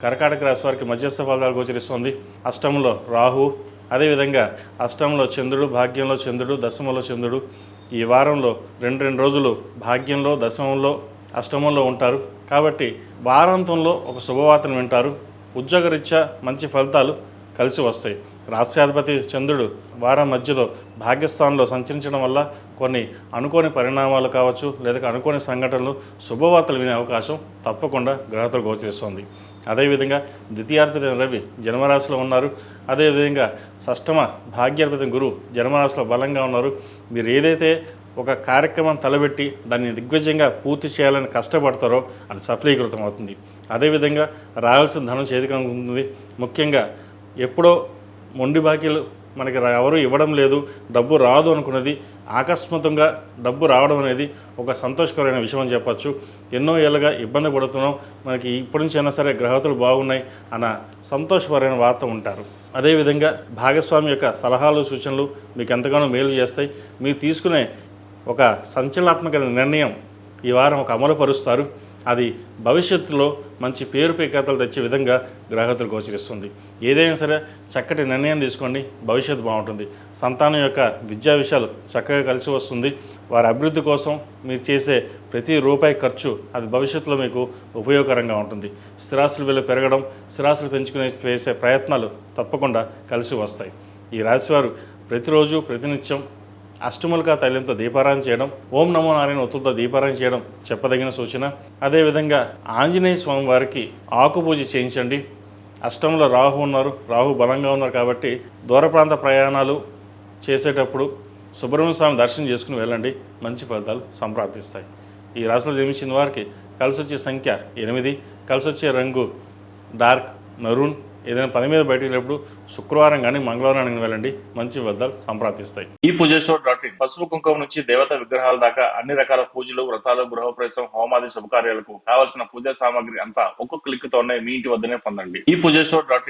కర్కాటక రాశి వారికి మధ్యస్థ ఫలితాలు గోచరిస్తుంది. అష్టమంలో రాహు, అదేవిధంగా అష్టమంలో చంద్రుడు, భాగ్యంలో చంద్రుడు, దశమంలో చంద్రుడు. ఈ వారంలో రెండు రోజులు భాగ్యంలో, దశమంలో, అష్టమంలో ఉంటారు. కాబట్టి వారాంతంలో ఒక శుభవార్తను వింటారు. ఉద్యోగరీత్యా మంచి ఫలితాలు కలిసి వస్తాయి. రాష్ట్రాధిపతి చంద్రుడు వారం మధ్యలో భాగ్యస్థానంలో సంచరించడం వల్ల కొన్ని అనుకోని పరిణామాలు కావచ్చు, లేదా అనుకోని సంఘటనలు, శుభవార్తలు వినే అవకాశం తప్పకుండా గ్రహతులు గోచరిస్తుంది. అదేవిధంగా ద్వితీయాధిపతి రవి జన్మరాశిలో ఉన్నారు. అదేవిధంగా షష్టమ భాగ్యాధిపతి గురువు జన్మరాశిలో బలంగా ఉన్నారు. మీరు ఏదైతే ఒక కార్యక్రమం తలబెట్టి దాన్ని దిగ్విజయంగా పూర్తి చేయాలని కష్టపడతారో అది సఫలీకృతం అవుతుంది. అదేవిధంగా రావాల్సిన ధనం చేతికి అందుతుంది. ముఖ్యంగా ఎప్పుడో మొండి బాకీలు మనకి ఎవరు ఇవ్వడం లేదు, డబ్బు రాదు అనుకున్నది ఆకస్మికంగా డబ్బు రావడం అనేది ఒక సంతోషకరమైన విషయం అని చెప్పచ్చు. ఎన్నో ఏళ్ళుగా ఇబ్బంది పడుతున్నాం, మనకి ఇప్పటి నుంచి అయినా సరే గ్రహతులు బాగున్నాయి అన్న సంతోషకరమైన వార్త ఉంటారు. అదేవిధంగా భాగస్వామి యొక్క సలహాలు, సూచనలు మీకు ఎంతగానో మేలు చేస్తాయి. మీరు తీసుకునే ఒక సంచలనాత్మక నిర్ణయం ఈ వారం ఒక అమలు పరుస్తారు. అది భవిష్యత్తులో మంచి పేరు ప్రఖ్యాతలు తెచ్చే విధంగా గ్రహతులు గోచరిస్తుంది. ఏదైనా సరే చక్కటి నిర్ణయం తీసుకోండి, భవిష్యత్తు బాగుంటుంది. సంతానం యొక్క విద్యా విషయాలు చక్కగా కలిసి వస్తుంది. వారి అభివృద్ధి కోసం మీరు చేసే ప్రతి రూపాయి ఖర్చు అది భవిష్యత్తులో మీకు ఉపయోగకరంగా ఉంటుంది. స్థిరాస్తుల విలువ పెరగడం, స్థిరాస్తులు పెంచుకునే చేసే ప్రయత్నాలు తప్పకుండా కలిసి వస్తాయి. ఈ రాశివారు ప్రతిరోజు ప్రతినిత్యం అష్టములుగా తైలంతో దీపారాయణ చేయడం, ఓం నమో నారాయణ ఒత్తులతో దీపారాయణ చేయడం చెప్పదగిన సూచన. అదేవిధంగా ఆంజనేయ స్వామి వారికి ఆకు పూజ చేయించండి. అష్టంలో రాహు ఉన్నారు, రాహు బలంగా ఉన్నారు కాబట్టి దూర ప్రాంత ప్రయాణాలు చేసేటప్పుడు సుబ్రహ్మణ్య స్వామి దర్శనం చేసుకుని వెళ్ళండి, మంచి ఫలితాలు సంప్రాప్తిస్తాయి. ఈ రాశిలో జన్మించిన వారికి కలిసి వచ్చే సంఖ్య 8, కలిసి వచ్చే రంగు డార్క్ మెరూన్. ఏదైనా పని మీద బయటకు వెళ్ళినప్పుడు శుక్రవారం కానీ మంగళవారం వెళ్ళండి, మంచి ఫలితాలు సంప్రాప్తిస్తాయి. ఈ పూజస్టోర్.in పసుపు కుంకుమ నుంచి దేవతా విగ్రహాల దాకా అన్ని రకాల పూజలు, వ్రతాలు, గృహప్రవేశం, హోమాది శుభకార్యాలకు కావాల్సిన పూజా సామాగ్రి అంతా ఒక్కొక్క క్లిక్ తోనే మీ ఇంటి వద్దనే పొందండి. ఈ పూజస్టోర్.in